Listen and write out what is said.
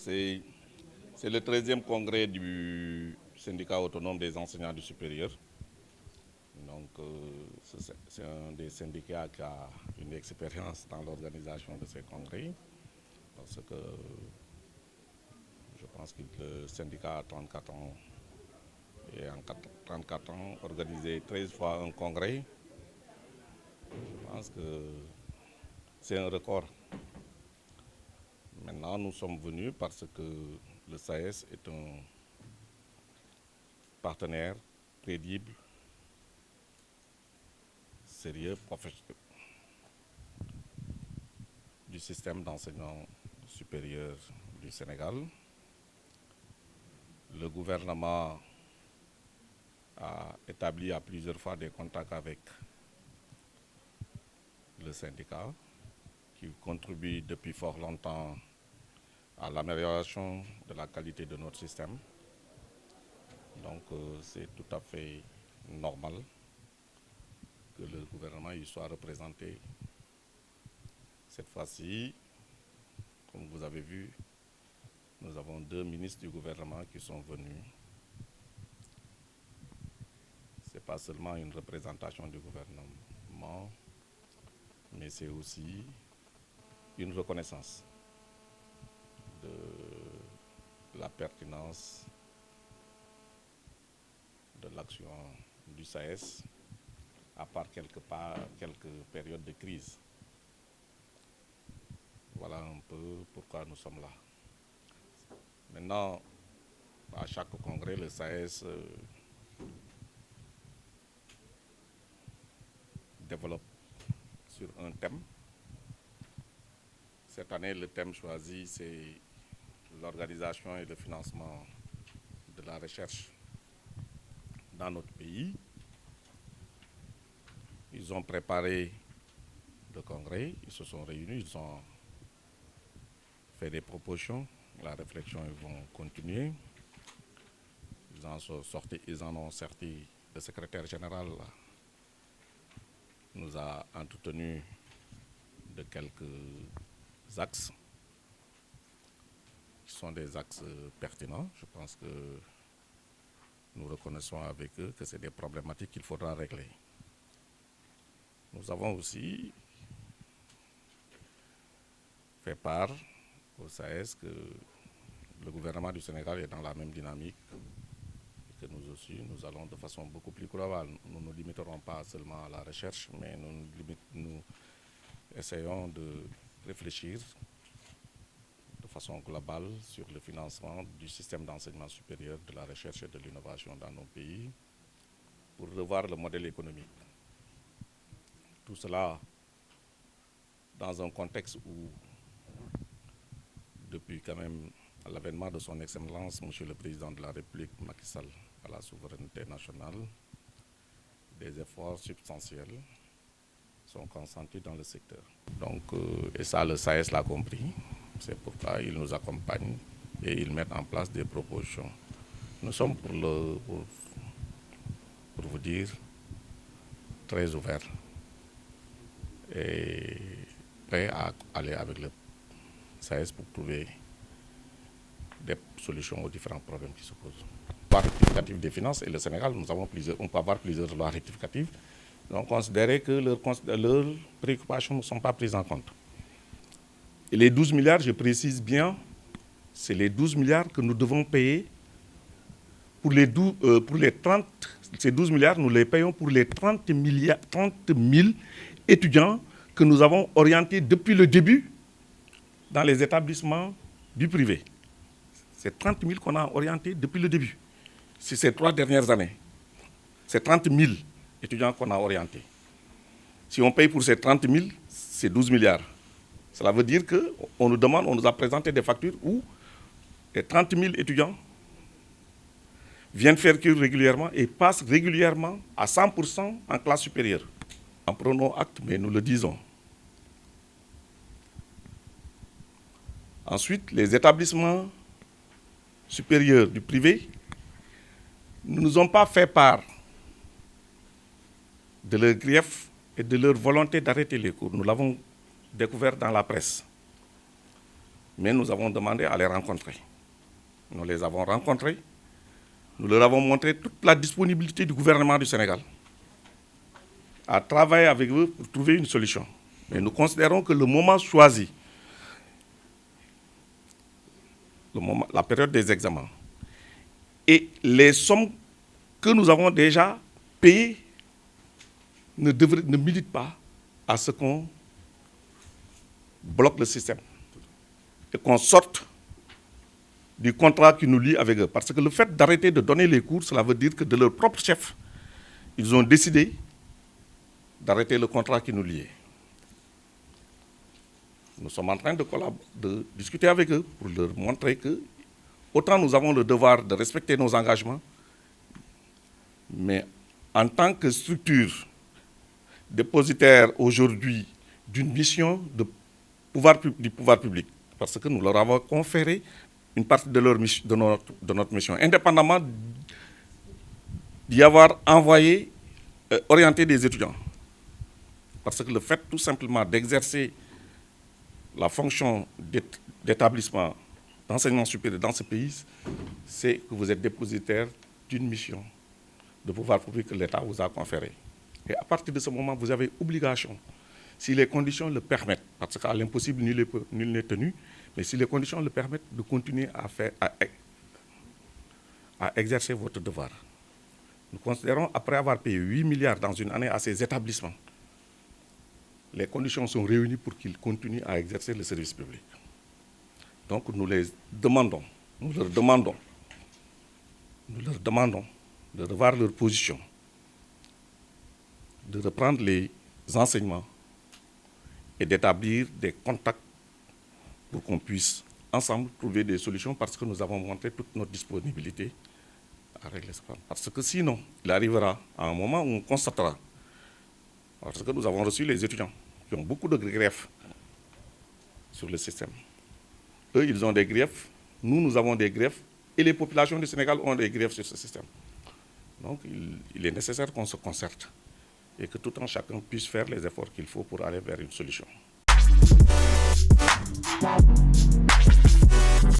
C'est le 13e congrès du syndicat autonome des enseignants du supérieur. Donc, c'est un des syndicats qui a une expérience dans l'organisation de ces congrès. Parce que je pense que le syndicat a 34 ans. Et en 34 ans, organisé 13 fois un congrès, je pense que c'est un record. Maintenant, nous sommes venus parce que le SAES est un partenaire crédible, sérieux, professionnel du système d'enseignement supérieur du Sénégal. Le gouvernement a établi à plusieurs fois des contacts avec le syndicat qui contribue depuis fort longtemps à l'amélioration de la qualité de notre système. Donc c'est tout à fait normal que le gouvernement y soit représenté. Cette fois-ci, comme vous avez vu, nous avons 2 ministres du gouvernement qui sont venus. Ce n'est pas seulement une représentation du gouvernement, mais c'est aussi une reconnaissance de la pertinence de l'action du SAES, à part quelques périodes de crise. Voilà un peu pourquoi nous sommes là. Maintenant, à chaque congrès, le SAES développe sur un thème. Cette année, le thème choisi, c'est l'organisation et le financement de la recherche dans notre pays. Ils ont préparé le congrès, ils se sont réunis, ils ont fait des propositions. La réflexion, ils vont continuer. Ils en ont sorti. Le secrétaire général nous a entretenu de quelques axes qui sont des axes pertinents. Je pense que nous reconnaissons avec eux que c'est des problématiques qu'il faudra régler. Nous avons aussi fait part au SAES que le gouvernement du Sénégal est dans la même dynamique et que nous aussi, nous allons de façon beaucoup plus globale. Nous ne nous limiterons pas seulement à la recherche, mais nous essayons de réfléchir de façon globale sur le financement du système d'enseignement supérieur, de la recherche et de l'innovation dans nos pays pour revoir le modèle économique. Tout cela dans un contexte où, depuis quand même l'avènement de son Excellence, Monsieur le Président de la République, Macky Sall, à la souveraineté nationale, des efforts substantiels sont consentis dans le secteur. Donc, et ça, le SAES l'a compris. C'est pourquoi ils nous accompagnent et ils mettent en place des propositions. Nous sommes, pour vous dire, très ouverts et prêts à aller avec le SAES pour trouver des solutions aux différents problèmes qui se posent. Loi rectificative des finances et le Sénégal, on peut avoir plusieurs lois rectificatives. Donc, considérer que leurs préoccupations ne sont pas prises en compte. Et les 12 milliards, je précise bien, c'est les 12 milliards que nous devons payer pour les 30. Ces 12 milliards, nous les payons pour les 30 000 étudiants que nous avons orientés depuis le début dans les établissements du privé. C'est 30 000 qu'on a orientés depuis le début. C'est ces 3 dernières années. C'est 30 000 étudiants qu'on a orientés. Si on paye pour ces 30 000, c'est 12 milliards. Cela veut dire qu'on nous a présenté des factures où les 30 000 étudiants viennent faire cours régulièrement et passent régulièrement à 100% en classe supérieure. En prenons acte, mais nous le disons. Ensuite, les établissements supérieurs du privé ne nous ont pas fait part de leur grief et de leur volonté d'arrêter les cours. Nous l'avons découvert dans la presse. Mais nous avons demandé à les rencontrer. Nous les avons rencontrés. Nous leur avons montré toute la disponibilité du gouvernement du Sénégal à travailler avec eux pour trouver une solution. Mais nous considérons que le moment choisi, la période des examens, et les sommes que nous avons déjà payées ne militent pas à ce qu'on bloque le système et qu'on sorte du contrat qui nous lie avec eux. Parce que le fait d'arrêter de donner les cours, cela veut dire que de leur propre chef, ils ont décidé d'arrêter le contrat qui nous liait. Nous sommes en train de discuter avec eux pour leur montrer que autant nous avons le devoir de respecter nos engagements, mais en tant que structure dépositaire aujourd'hui d'une mission du pouvoir public, parce que nous leur avons conféré une partie de notre mission, indépendamment d'y avoir envoyé, orienté des étudiants. Parce que le fait tout simplement d'exercer la fonction d'établissement d'enseignement supérieur dans ce pays, c'est que vous êtes dépositaire d'une mission de pouvoir public que l'État vous a conférée. Et à partir de ce moment, vous avez obligation, si les conditions le permettent, parce qu'à l'impossible, nul n'est tenu, mais si les conditions le permettent, de continuer à exercer votre devoir. Nous considérons, après avoir payé 8 milliards dans une année à ces établissements, les conditions sont réunies pour qu'ils continuent à exercer le service public. Donc nous leur demandons de revoir leur position, de reprendre les enseignements et d'établir des contacts pour qu'on puisse ensemble trouver des solutions, parce que nous avons montré toute notre disponibilité à régler ce problème. Parce que sinon, il arrivera à un moment où on constatera, parce que nous avons reçu les étudiants qui ont beaucoup de griefs sur le système. Eux, ils ont des griefs, nous avons des griefs, et les populations du Sénégal ont des griefs sur ce système. Donc, il est nécessaire qu'on se concerte et que tout un chacun puisse faire les efforts qu'il faut pour aller vers une solution.